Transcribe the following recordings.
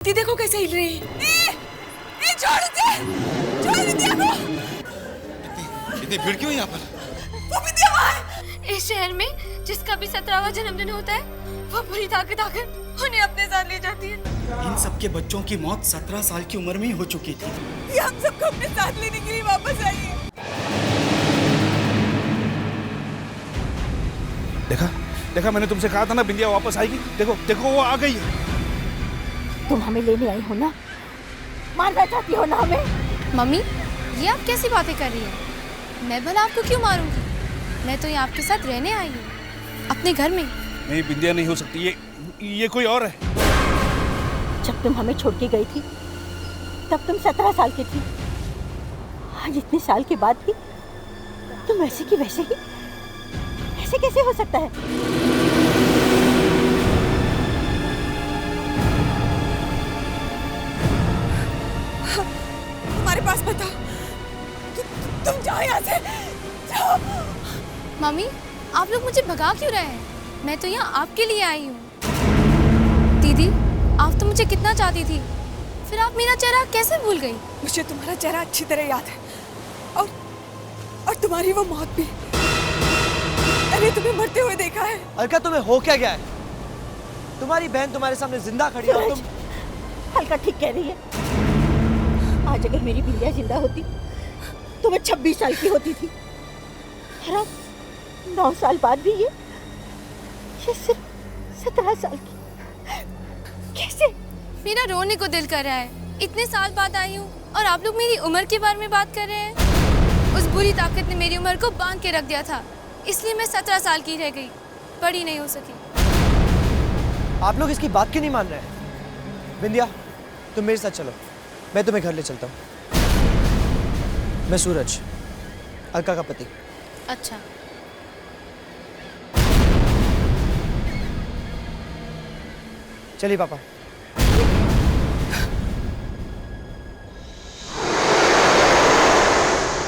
दी देखो कैसे हिल रही है। छोड़ दे, छोड़ विद्या को। इतनी भीड़ क्यों यहाँ पर? वो विद्या वहाँ है। इस शहर में जिसका भी 17वां जन्मदिन होता है वो पूरी ताकत आकर उन्हें अपने साथ ले जाती है। इन सबके बच्चों की मौत 17 साल की उम्र में ही हो चुकी थी। ये हम सबको अपने साथ लेने के लिए वापस आई है। देखा मैंने तुमसे कहा था ना बिंदिया वापस आएगी। देखो देखो वो आ गई है। तुम हमें लेने आई हो ना, मारना चाहती हो ना हमें? मम्मी, ये आप कैसी बातें कर रही हैं? मैं भला आपको क्यों मारूंगी? मैं तो यहाँ आपके साथ रहने आई हूँ, अपने घर में। नहीं बिंदिया नहीं हो सकती, ये कोई और है। जब तुम हमें छोड़ के गई थी तब तुम 17 साल की थी। आज इतने साल के बाद भी तुम वैसे की वैसे ही। ऐसे कैसे हो सकता है? हमारे पास बताओ, तुम जाओ यहाँ से, जाओ। मम्मी, आप लोग मुझे भगा क्यों रहे हैं? मैं तो यहाँ आपके लिए आई हूँ। दीदी, आप तो मुझे कितना चाहती थी, फिर आप मेरा चेहरा कैसे भूल गई? मुझे तुम्हारा चेहरा अच्छी तरह याद है, और तुम्हारी वो मौत भी। मैंने तुम्हें मरते हुए देखा है। अलका, तुम्हें हो क्या गया है? तुम्हारी बहन तुम्हारे सामने जिंदा खड़ी है और तुम। हल्का ठीक कह रही है। आज अगर मेरी बिंदिया जिंदा होती तो मैं 26 साल की होती थी। और अब 9 साल बाद भी ये सिर्फ 17 साल की। कैसे? मेरा रोने को दिल कर रहा है। इतने साल बाद आई हूँ और आप लोग मेरी उम्र के बारे में बात कर रहे हैं। उस बुरी ताकत ने मेरी उम्र को बांध के रख दिया था, इसलिए मैं 17 साल की रह गई, बड़ी नहीं हो सकी। आप लोग इसकी बात क्यों नहीं मान रहे हैं? बिंदिया, तुम मेरे साथ चलो, मैं तुम्हें घर ले चलता हूँ। मैं सूरज, अलका का पति। अच्छा। चलिए पापा।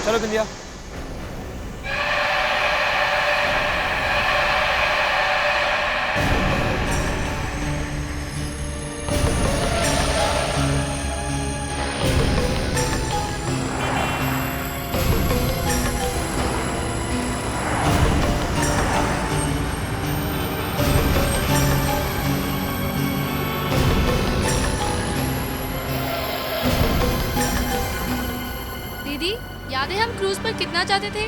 चलो बिंदिया। दीदी, याद है हम क्रूज पर कितना जाते थे?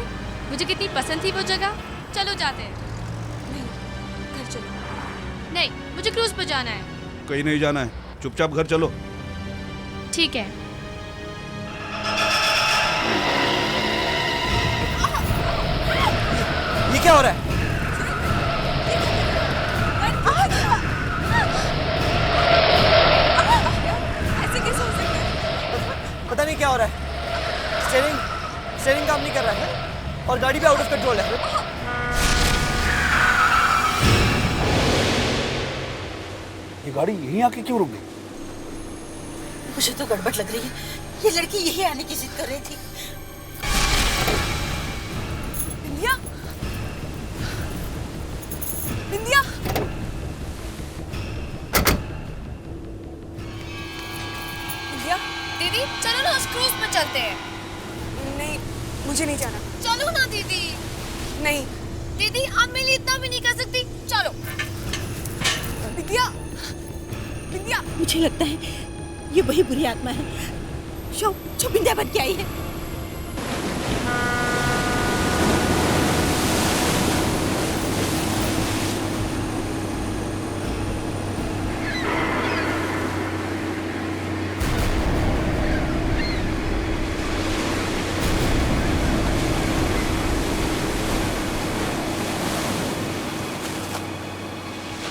मुझे कितनी पसंद थी वो जगह। चलो जाते हैं। नहीं, घर चलो। नहीं, मुझे क्रूज पर जाना है। कहीं नहीं जाना है, चुपचाप घर चलो। ठीक है। ये क्या हो रहा है? ऐसे कैसे हो सकता है? पता नहीं क्या हो रहा है। स्टीयरिंग काम नहीं कर रहा है और गाड़ी भी आउट ऑफ कंट्रोल है। ये गाड़ी यहीं आके क्यों रुक गई? मुझे तो गड़बड़ लग रही है। ये लड़की यही आने की जिद कर रही थी। बिंदिया, बिंदिया, बिंदिया। दीदी, चलो ना उस क्रूज पर चलते हैं। नहीं, मुझे नहीं जाना। चलो ना दीदी। नहीं दीदी, आप मेरे लिए इतना भी नहीं कर सकती। चलो। बिंदिया, बिंदिया। मुझे लगता है ये वही बुरी आत्मा है जो बिंदिया बन के आई है।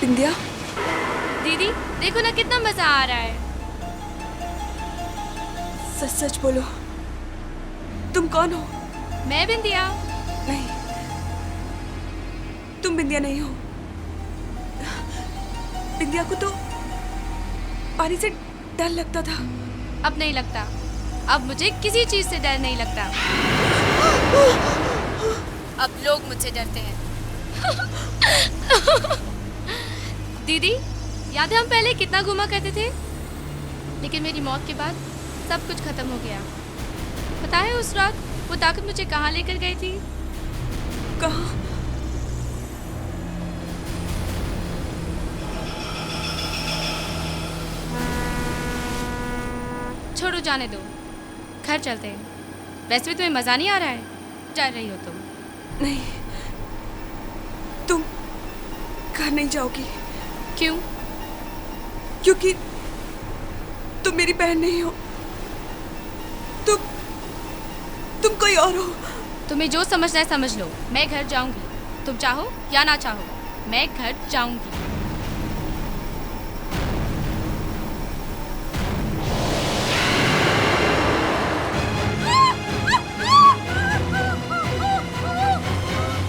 बिंदिया, दीदी, देखो ना कितना मजा आ रहा है। सच सच बोलो, तुम कौन हो? मैं बिंदिया। नहीं, तुम बिंदिया नहीं हो। बिंदिया को तो पानी से डर लगता था। अब नहीं लगता। अब मुझे किसी चीज से डर नहीं लगता। अब लोग मुझसे डरते हैं। दीदी, याद है हम पहले कितना घूमा करते थे? लेकिन मेरी मौत के बाद सब कुछ खत्म हो गया। पता है उस रात वो ताकत मुझे कहाँ लेकर गई थी? कहाँ? छोड़ो, जाने दो, घर चलते हैं। वैसे भी तुम्हें मजा नहीं आ रहा है, जा रही हो तुम। नहीं, तुम घर नहीं जाओगी। क्यों? क्योंकि तुम मेरी बहन नहीं हो। तुम कोई और हो। तुम्हें जो समझना है समझ लो। मैं घर जाऊंगी, तुम चाहो या ना चाहो, मैं घर जाऊंगी।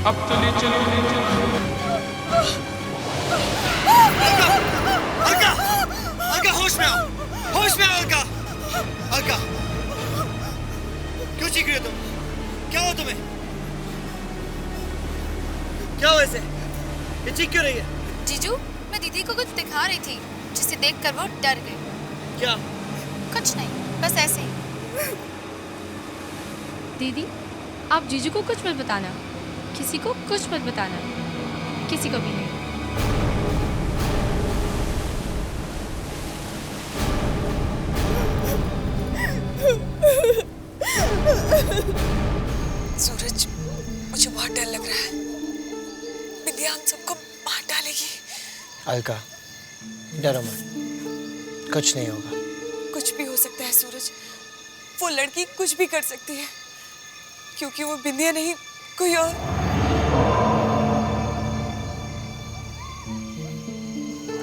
अब चलिए चलिए चलिए। अलका, अलका होश में आओ, होश में आओ अलका, अलका, क्यों चीख रही हो तुम? क्या हुआ तुम्हें? क्या हुआ इसे? ये चीख क्यों रही है? जीजू, मैं दीदी को कुछ दिखा रही थी जिसे देखकर वो डर गई। क्या? कुछ नहीं, बस ऐसे ही। दीदी, आप जीजू को कुछ मत बताना, किसी को कुछ मत बताना, किसी को भी नहीं। सूरज, मुझे बहुत डर लग रहा है। बिंदिया हम सबको मार डालेगी। अलका, डरो मत, कुछ नहीं होगा। कुछ भी हो सकता है सूरज। वो लड़की कुछ भी कर सकती है, क्योंकि वो बिंदिया नहीं, कोई और।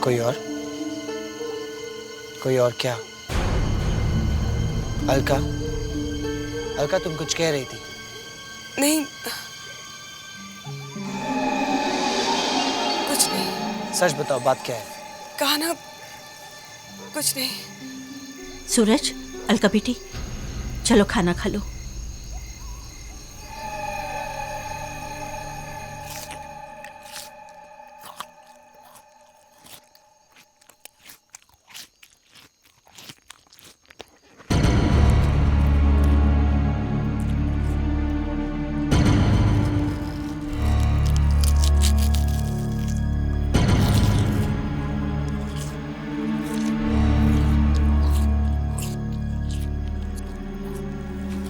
कोई और? कोई और क्या? अलका, अलका तुम कुछ कह रही थी। नहीं, कुछ नहीं। सच बताओ, बात क्या है? कहा ना, कुछ नहीं। सूरज, अलका बेटी, चलो खाना खा लो।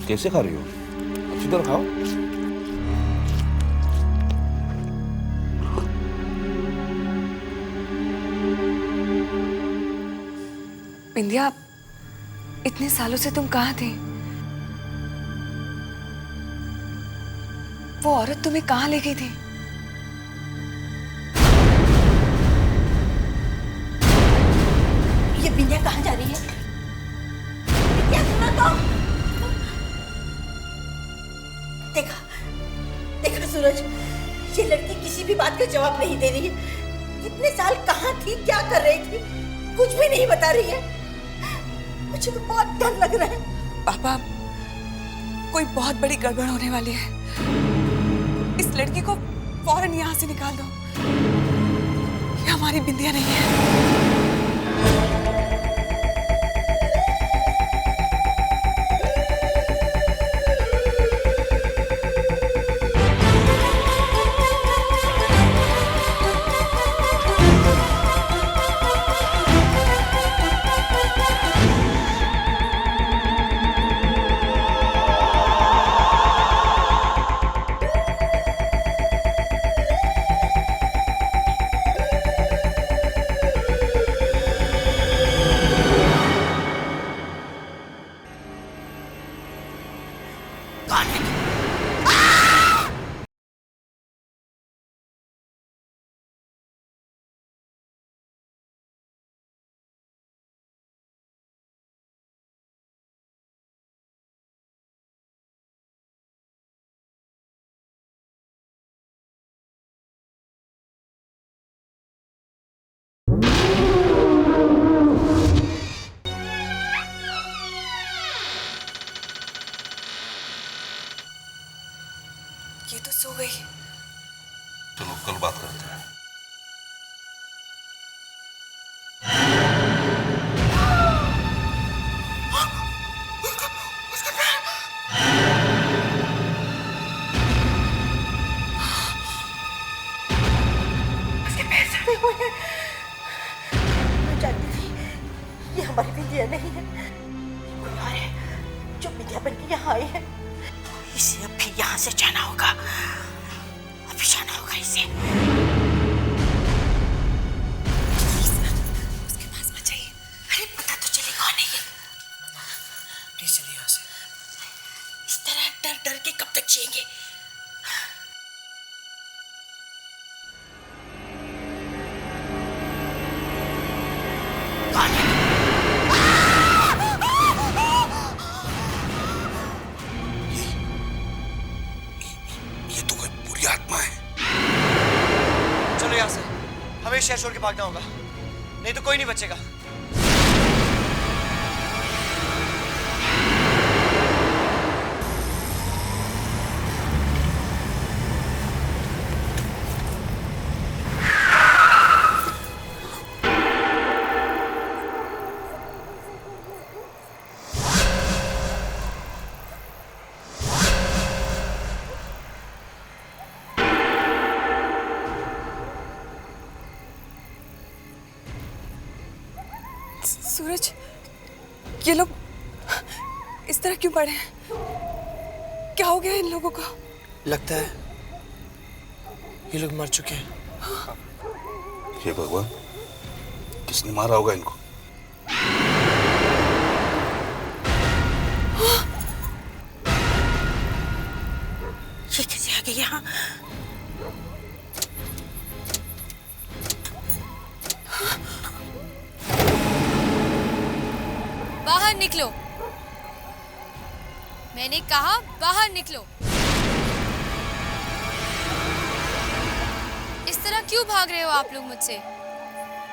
कैसे खा रही हो? अच्छी तरह खाओ। बिंदिया, इतने सालों से तुम कहाँ थे? वो औरत तुम्हें कहाँ ले गई थी? ये बिंदिया कहाँ जा रही है? बिंदिया, सुनो तो। देखा, देखा सूरज, ये लड़की किसी भी बात का जवाब नहीं दे रही है। इतने साल कहाँ थी, क्या कर रही थी, कुछ भी नहीं बता रही है। मुझे तो बहुत डर लग रहा है। पापा, कोई बहुत बड़ी गड़बड़ होने वाली है। इस लड़की को फौरन यहाँ से निकाल दो। ये हमारी बिंदिया नहीं है। ये तो सो गई। चलो कल बात करते हैं। ये हमारी बिंदिया नहीं है, कोई और है जो बिंदिया बन के यहाँ आए हैं। इसे अब फिर यहाँ से जाना होगा, अभी जाना होगा इसे। उसके पास मत जाइए। अरे पता तो चले कौन है ये। प्लीज चलिए यहाँ से। इस तरह डर डर के कब तक जिएंगे? ये तो कोई बुरी आत्मा है। चलो यहाँ से, हमें शहर छोड़ के भागना होगा, नहीं तो कोई नहीं बचेगा। सूरज, ये लोग इस तरह क्यों पड़े हैं? क्या हो गया इन लोगों को? लगता है ये लोग मर चुके हैं। हे भगवान, किसने मारा होगा इनको? ये कैसे आ गए यहाँ? बाहर निकलो, मैंने कहा बाहर निकलो। इस तरह क्यों भाग रहे हो आप लोग मुझसे?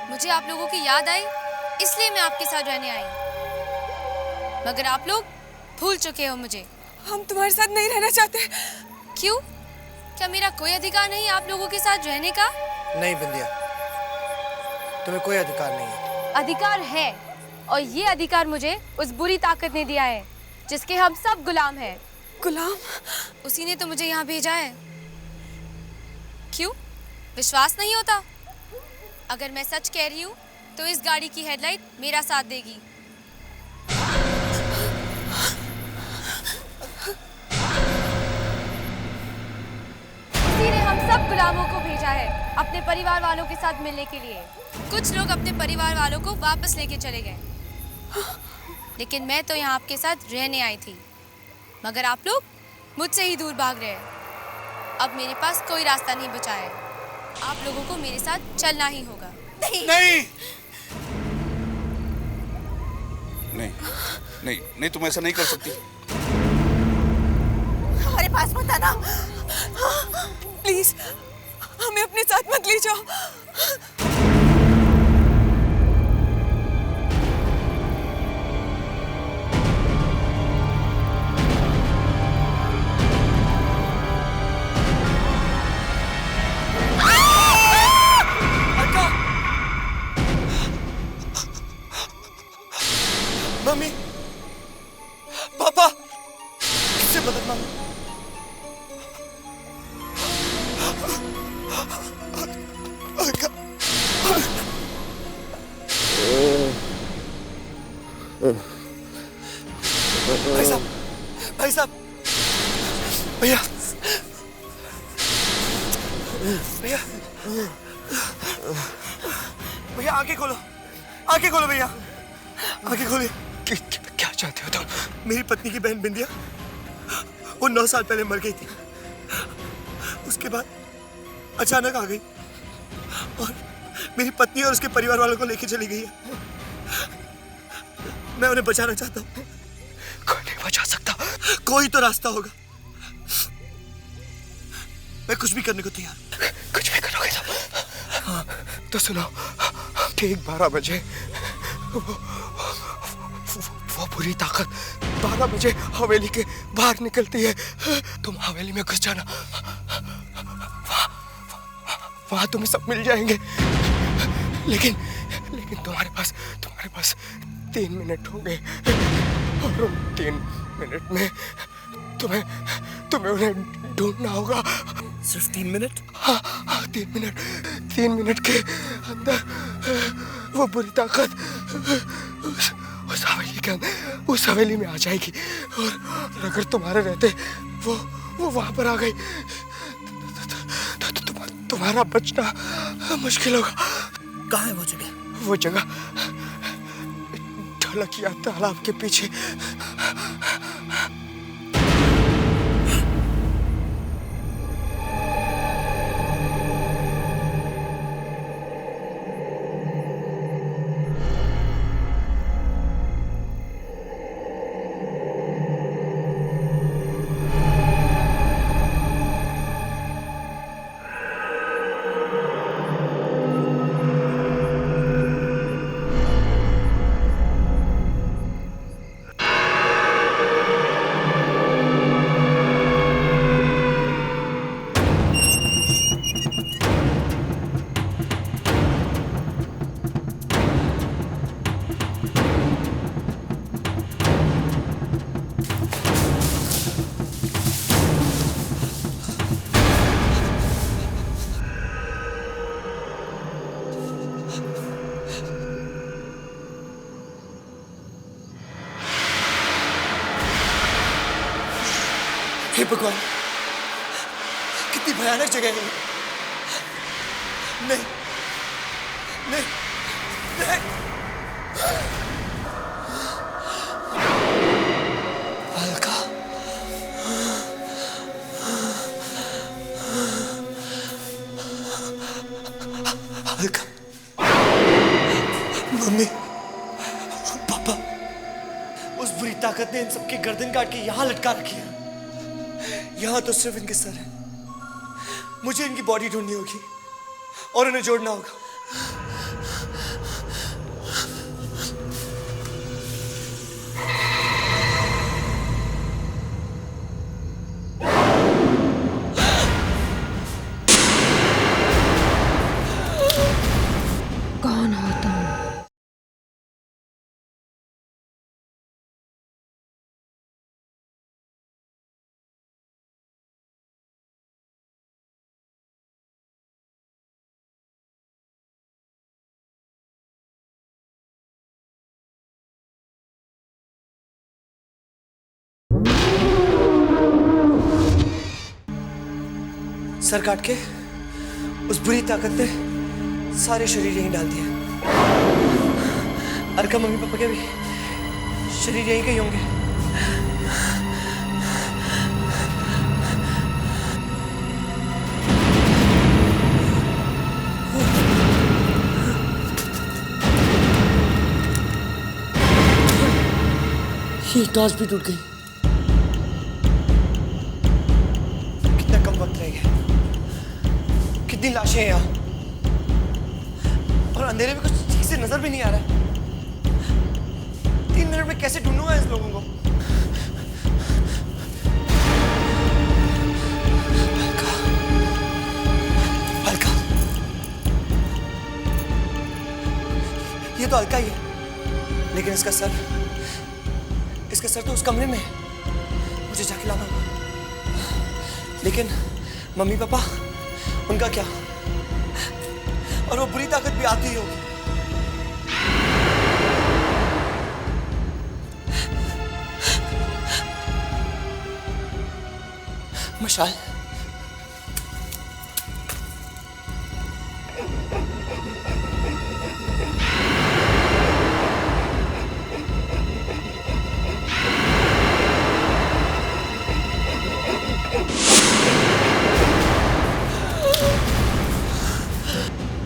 मुझे आप लोगों की याद आई, इसलिए मैं आपके साथ रहने आई, मगर आप लोग भूल चुके हो मुझे। हम तुम्हारे साथ नहीं रहना चाहते। क्यों? क्या मेरा कोई अधिकार नहीं आप लोगों के साथ रहने का? नहीं बिंदिया, तुम्हें कोई अधिकार नहीं है। अधिकार है, और ये अधिकार मुझे उस बुरी ताकत ने दिया है जिसके हम सब गुलाम हैं। गुलाम? उसी ने तो मुझे यहाँ भेजा है। क्यों? विश्वास नहीं होता? अगर मैं सच कह रही हूँ तो इस गाड़ी की हेडलाइट मेरा साथ देगी। उसी ने हम सब गुलामों को भेजा है अपने परिवार वालों के साथ मिलने के लिए। कुछ लोग अपने परिवार वालों को वापस लेके चले गए, लेकिन मैं तो यहाँ आपके साथ रहने आई थी, मगर आप लोग मुझसे ही दूर भाग रहे हैं। अब मेरे पास कोई रास्ता नहीं बचा है, आप लोगों को मेरे साथ चलना ही होगा। नहीं नहीं नहीं नहीं, तुम ऐसा नहीं कर सकती। हमारे पास मत आना। प्लीज, हमें अपने साथ मत ले जाओ। मम्मी, पापा, किससे मदद मांगो? भाई साहब, भाई साहब, भैया, भैया, भैया, आंखें खोलो, आंखें खोलो भैया, आंखें खोलिए। क्या चाहते हो तुम? मेरी पत्नी की बहन बिंदिया, वो 9 साल पहले मर गई थी। उसके बाद अचानक आ गई और मेरी पत्नी और उसके परिवार वालों को लेके चली गई है। मैं उन्हें बचाना चाहता हूँ। कोई नहीं बचा सकता। कोई तो रास्ता होगा। मैं कुछ भी करने को तैयार। कुछ भी करोगे तो? हाँ, तो सुनो, ठीक 12 बजे वो बुरी ताकत 12 बजे हवेली के बाहर निकलती है। तुम हवेली में घुस जाना, वहां तुम्हें सब मिल जाएंगे। लेकिन तुम्हारे पास 3 मिनट होंगे और उन 3 मिनट में तुम्हें उन्हें ढूंढना होगा। सिर्फ 3 मिनट? हाँ, 3 मिनट। 3 मिनट के अंदर वो बुरी ताकत उस हवेली के उस हवेली में आ जाएगी और अगर तुम्हारे रहते वो वहां पर आ गई तो तुम्हारा बचना मुश्किल होगा। कहाँ है वो जगह? वो जगह ढलकिया तालाब के पीछे। हे भगवान, कितनी भयानक जगह है। नहीं नहीं नहीं, अलका, अलका, मम्मी, पापा, उस बुरी ताकत ने इन सबकी गर्दन काट के यहां लटका रखी है। यहां तो सिर्फ इनके सर है। मुझे इनकी बॉडी ढूंढनी होगी और उन्हें जोड़ना होगा। कौन हो तुम? सर काट के उस बुरी ताकत ने सारे शरीर यहीं डाल दिए। अर्का मम्मी पापा के भी शरीर यहीं के ही होंगे। ये टॉर्च भी टूट गई। कितना कम वक्त रह गया। कितनी लाशें हैं यहाँ और अंधेरे में कुछ ठीक से नजर भी नहीं आ रहा है। 3 मिनट में कैसे ढूंढूंगा इस लोगों को? अलका, अलका, ये तो अलका ही है, लेकिन इसका सर तो उस कमरे में है। मुझे जाके लाना होगा। लेकिन मम्मी पापा, उनका क्या? और वो बुरी ताकत भी आती ही होगी। मशाल,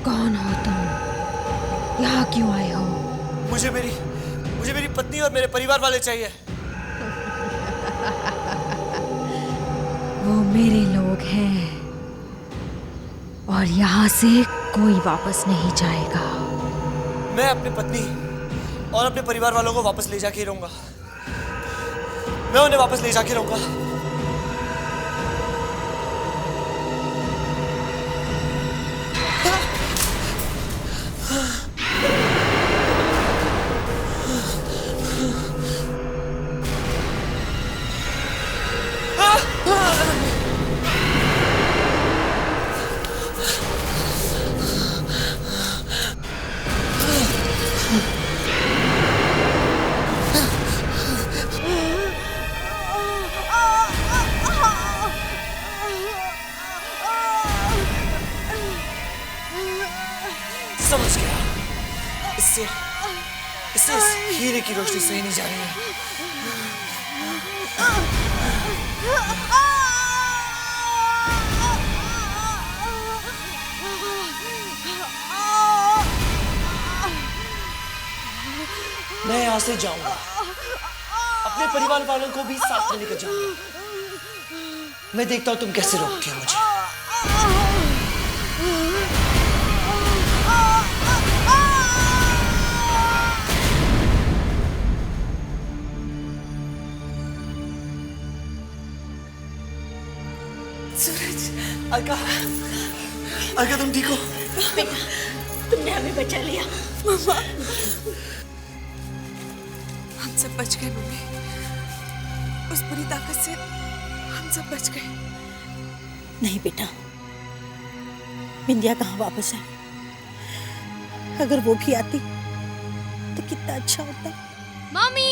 कौन हो तुम? यहाँ क्यों आए हो? मुझे मेरी पत्नी और मेरे परिवार वाले चाहिए। वो मेरे लोग हैं और यहाँ से कोई वापस नहीं जाएगा। मैं अपनी पत्नी और अपने परिवार वालों को वापस ले जाके ही रहूंगा। मैं उन्हें वापस ले जाके रहूंगा। की रोशनी सही नहीं जा रही है। मैं यहाँ से जाऊंगा, अपने परिवार वालों को भी साथ में लेकर जाऊंगा। मैं देखता हूँ तुम कैसे रोकती हो मुझे। सूरज, अलका, अलका तुम ठीक हो? बेटा, तुमने हमें बचा लिया। मम्मा, हम सब बच गए मम्मी। उस बुरी ताकत से हम सब बच गए। नहीं बेटा, बिंदिया कहाँ वापस आई? अगर वो भी आती तो कितना अच्छा होता। मम्मी।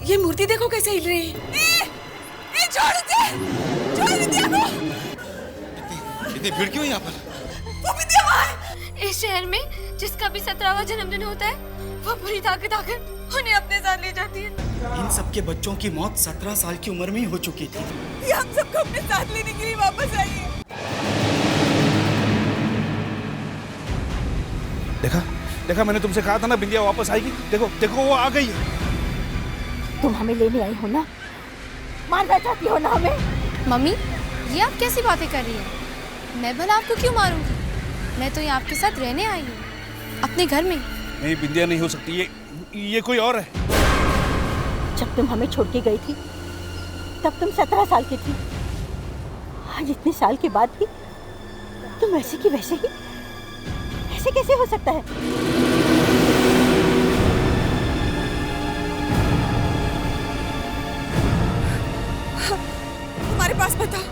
ये मूर्ति देखो कैसे हिल रही है। छोड़ दे, छोड़ बिंदिया को। इतनी भीड़ क्यों यहाँ पर? वो बिंदिया वहाँ है। इस शहर में जिसका भी 17वां जन्मदिन होता है, वो बुरी ताकत आकर उन्हें अपने साथ ले जाती है। इन सबके बच्चों की मौत 17 साल की उम्र में ही हो चुकी थी। ये हम सबको अपने साथ लेने के लिए वापस आई है। देखा देखा, मैंने तुमसे कहा था ना बिंदिया वापस आएगी। देखो देखो, वो आ गई है। तुम हमें लेने आई हो ना, मारना चाहती हो ना हमें? मम्मी, ये आप कैसी बातें कर रही हैं? मैं भला आपको क्यों मारूंगी? मैं तो यहाँ आपके साथ रहने आई हूँ, अपने घर में। नहीं, बिंदिया नहीं हो सकती, ये कोई और है। जब तुम हमें छोड़ के गई थी तब तुम 17 साल की थी। आज इतने साल के बाद भी तुम वैसे की वैसे ही। ऐसे कैसे हो सकता है? तुम्हारे पास बताओ,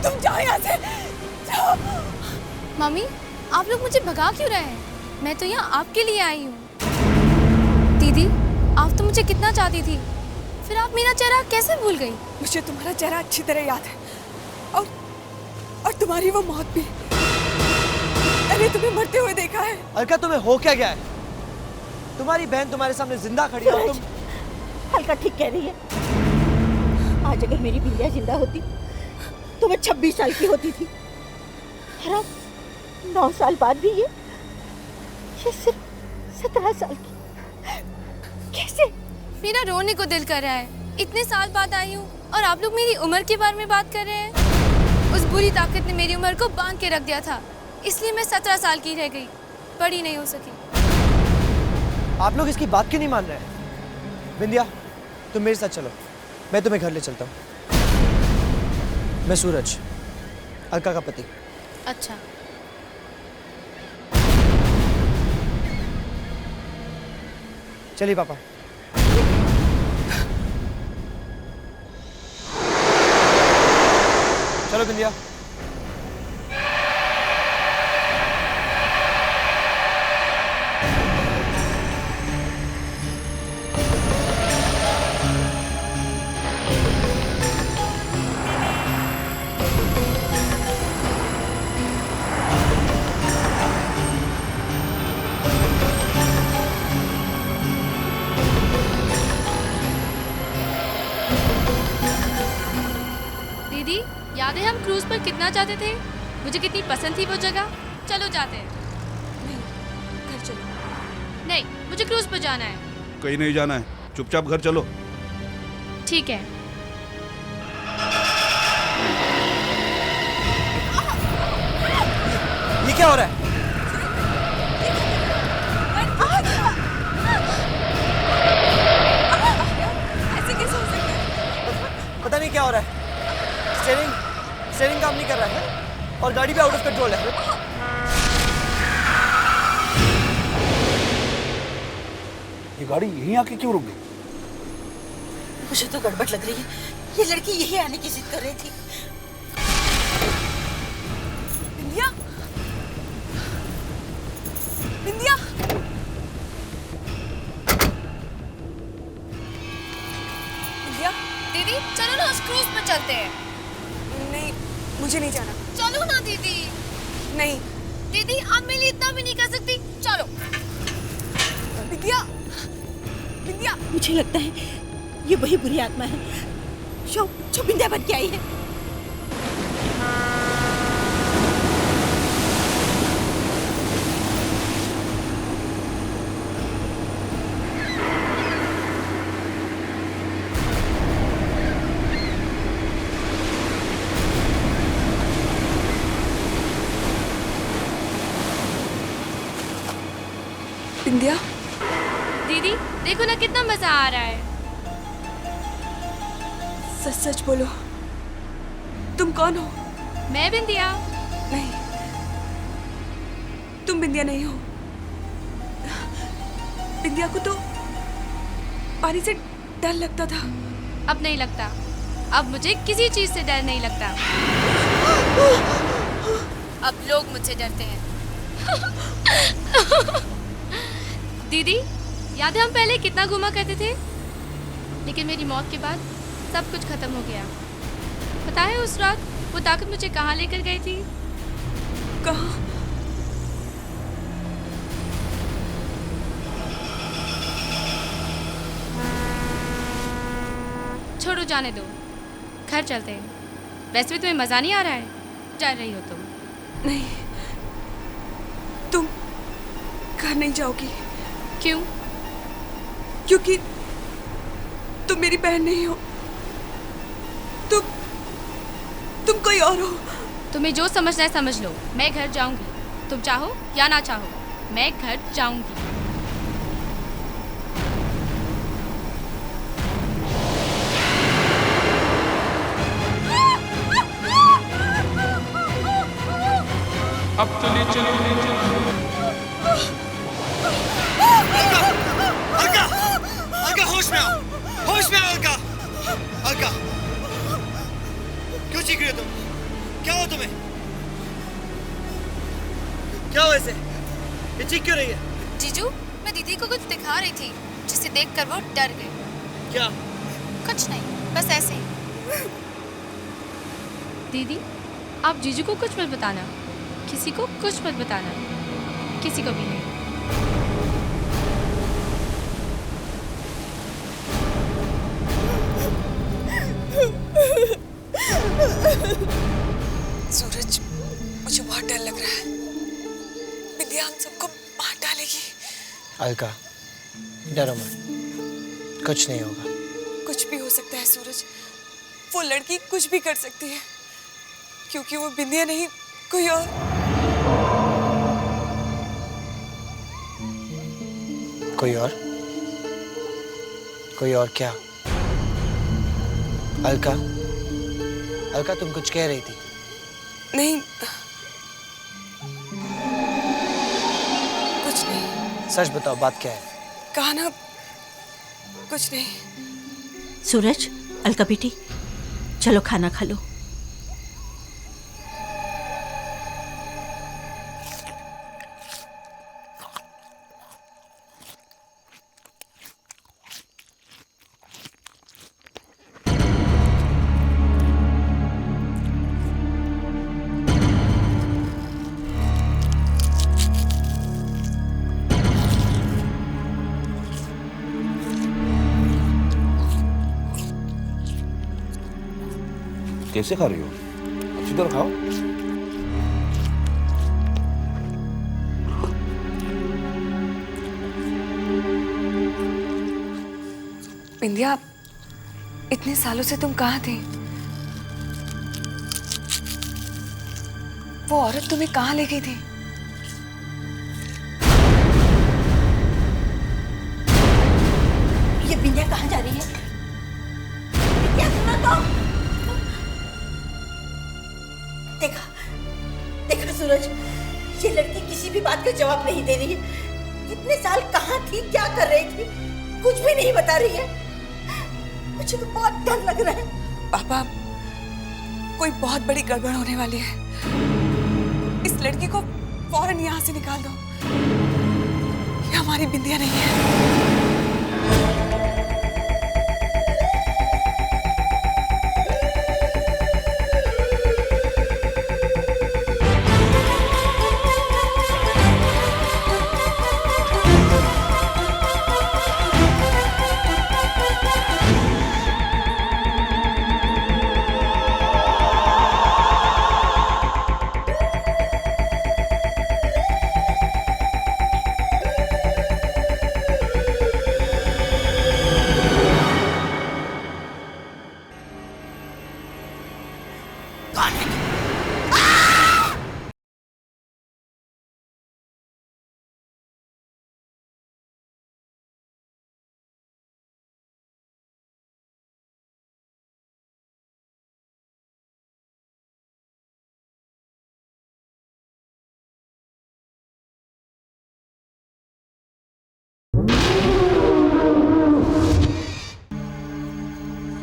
तुम जाओ यहाँ से, जाओ। मम्मी, आप लोग मुझे भगा क्यों रहे हैं? मैं तो यहाँ आपके लिए आई हूँ। दीदी, आप तो मुझे कितना चाहती थी, फिर आप मेरा चेहरा कैसे भूल गई? मुझे तुम्हारा चेहरा अच्छी तरह याद है, और तुम्हारी वो मौत भी। मैंने तुम्हें मरते हुए देखा है। अलका, तुम्हें हो क्या गया है? तुम्हारी बहन तुम्हारे सामने जिंदा खड़ी है और तुम। हल्का ठीक कह रही है। आज अगर मेरी बिंदिया जिंदा होती तो मैं 26 साल की होती थी। और अब 9 साल बाद भी ये सिर्फ 17 साल की। कैसे? मेरा रोने को दिल कर रहा है। इतने साल बाद आई हूँ और आप लोग मेरी उम्र के बारे में बात कर रहे हैं। उस बुरी ताकत ने मेरी उम्र को बांध के रख दिया था, इसलिए मैं 17 साल की रह गई, बड़ी नहीं हो सकी। आप लोग इसकी बात क्यों नहीं मान रहे हैं? बिंदिया, तुम मेरे साथ चलो, मैं तुम्हें घर ले चलता हूँ। मैं सूरज, अलका का पति। अच्छा। चलिए पापा। चलो बिंदिया। दीदी, याद है हम क्रूज पर कितना जाते थे? मुझे कितनी पसंद थी वो जगह। चलो जाते हैं। नहीं, घर चलो। नहीं, मुझे क्रूज पर जाना है। कहीं नहीं जाना है, चुपचाप घर चलो। ठीक है। ये क्या हो रहा है? ऐसे कैसे हो सकता है? पता नहीं क्या हो रहा है। स्टीयरिंग काम नहीं कर रहा है और गाड़ी भी आउट ऑफ कंट्रोल है। ये गाड़ी यहीं आके क्यों रुक गई? मुझे तो गड़बड़ लग रही है। ये लड़की यही आने की जिद कर रही थी। बिंदिया, बिंदिया, बिंदिया। दीदी, चलो ना उस क्रूज पर चलते हैं। नहीं, मुझे नहीं जाना। चलो ना दीदी। नहीं। दीदी, आप मेरे लिए इतना भी नहीं कर सकती। चलो। बिंदिया, बिंदिया। मुझे लगता है ये वही बुरी आत्मा है जो बिंदिया बन के आई है। बिंदिया, दीदी, देखो ना कितना मजा आ रहा है। सच सच बोलो, तुम कौन हो? मैं बिंदिया। नहीं, तुम बिंदिया नहीं हो। बिंदिया को तो पानी से डर लगता था। अब नहीं लगता। अब मुझे किसी चीज से डर नहीं लगता। अब लोग मुझसे डरते हैं। दीदी, याद है हम पहले कितना घूमा करते थे? लेकिन मेरी मौत के बाद सब कुछ खत्म हो गया। पता है उस रात वो ताकत मुझे कहाँ लेकर गई थी? कहाँ? छोड़ो, जाने दो। घर चलते हैं। वैसे भी तुम्हें मजा नहीं आ रहा है? डर रही हो तुम। नहीं, तुम घर नहीं जाओगी। क्यों? क्योंकि तुम मेरी बहन नहीं हो। तुम कोई और हो। तुम्हें जो समझना है समझ लो। मैं घर जाऊंगी, तुम चाहो या ना चाहो, मैं घर जाऊंगी। अब चलिए चलिए अलका, अलका होश में आओ, होश में आओ अलका, अलका, क्यों चीख रही हो तुम? क्या हो तुम्हें? क्या हो ऐसे? ये चीख क्यों रही है? जीजू, मैं दीदी को कुछ दिखा रही थी जिसे देखकर वो डर गई। क्या? कुछ नहीं, बस ऐसे ही। दीदी, आप जीजू को कुछ मत बताना। किसी को कुछ मत बताना, किसी को भी नहीं। सूरज, मुझे बहुत डर लग रहा है। बिंदिया हम सबको मार डालेगी। अलका, डरो मत, कुछ नहीं होगा। कुछ भी हो सकता है सूरज। वो लड़की कुछ भी कर सकती है, क्योंकि वो बिंदिया नहीं, कोई और। कोई और? कोई और क्या? अलका, अलका तुम कुछ कह रही थी। नहीं, कुछ नहीं। सच बताओ, बात क्या है? कहा ना, कुछ नहीं। सूरज, अलका बेटी, चलो खाना खा लो। कैसे खा रही हो? अच्छी तरह खाओ। बिंदिया, इतने सालों से तुम कहाँ थी? वो औरत तुम्हें कहाँ ले गई थी? ये बिंदिया कहाँ जा रही है? बिंदिया सुनो तो। देखा देखा सूरज, ये लड़की किसी भी बात का जवाब नहीं दे रही है। इतने साल कहाँ थी, क्या कर रही थी, कुछ भी नहीं बता रही है। मुझे तो बहुत डर लग रहा है। पापा, कोई बहुत बड़ी गड़बड़ होने वाली है। इस लड़की को फौरन यहाँ से निकाल दो। ये हमारी बिंदिया नहीं है।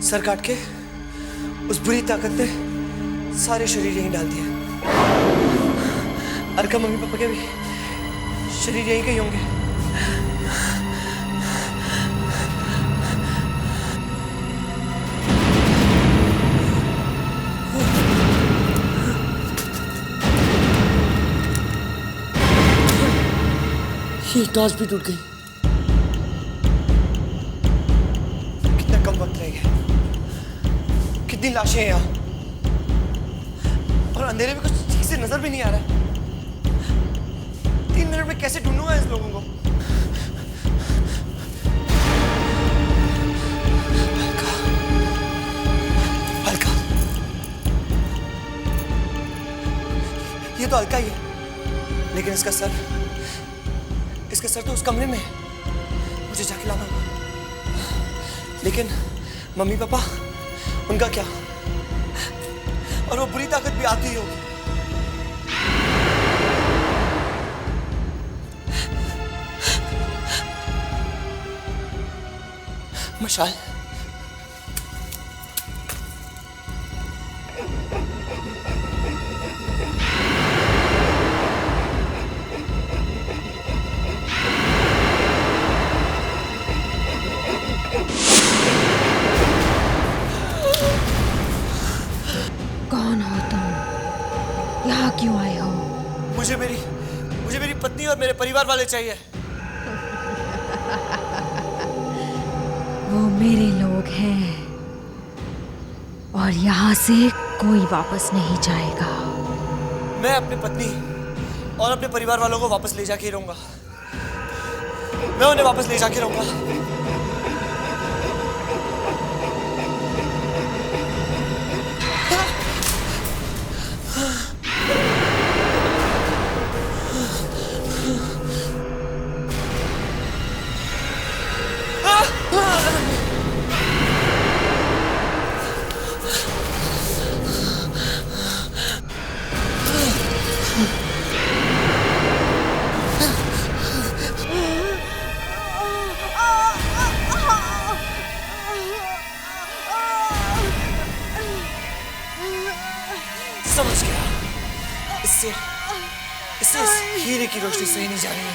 सर काट के उस बुरी ताकत ने सारे शरीर यहीं डाल दिए। अर्का मम्मी पापा के भी शरीर यहीं के ही होंगे। ये टॉर्च भी टूट गई। कितना कम वक्त रह गया, कितनी लाशें हैं यहाँ, और अंधेरे में कुछ ठीक से नजर भी नहीं आ रहा। 3 मिनट में कैसे ढूंढूंगा इस लोगों को? अलका, अलका, ये तो अलका ही है, लेकिन इसका सर तो उस कमरे में है। मुझे जाके लाना होगा। लेकिन मम्मी पापा, उनका क्या? और वो बुरी ताकत भी आती ही होगी। मशाल, कौन हो तुम? यहाँ क्यों आए हो? मुझे मेरी पत्नी और मेरे परिवार वाले चाहिए। वो मेरे लोग हैं और यहाँ से कोई वापस नहीं जाएगा। मैं अपनी पत्नी और अपने परिवार वालों को वापस ले जाके रहूंगा। मैं उन्हें वापस ले जाके रहूंगा। समझ गया, इससे इस हीरे की रोशनी सही नहीं जा रही है।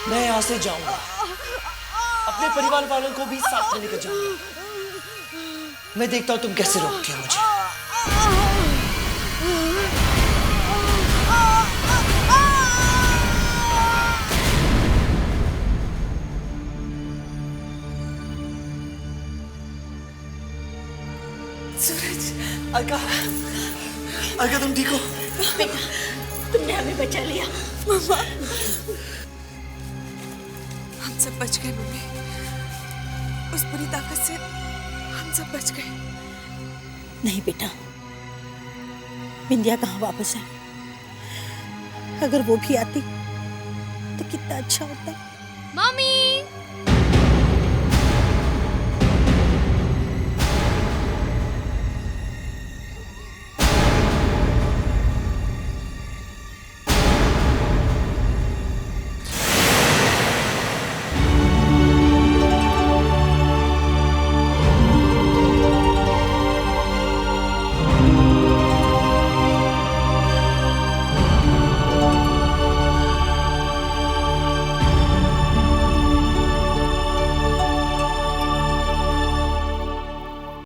मैं यहाँ से जाऊंगा, अपने परिवार वालों को भी साथ में लेकर जाऊंगा। मैं देखता हूँ तुम कैसे रोकती हो मुझे। अलका, अलका तुम ठीक हो? बेटा, तुमने हमें बचा लिया। मम्मा, हम सब बच गए मम्मी। उस बुरी ताकत से हम सब बच गए। नहीं बेटा, बिंदिया कहाँ वापस आई? अगर वो भी आती तो कितना अच्छा होता। मम्मी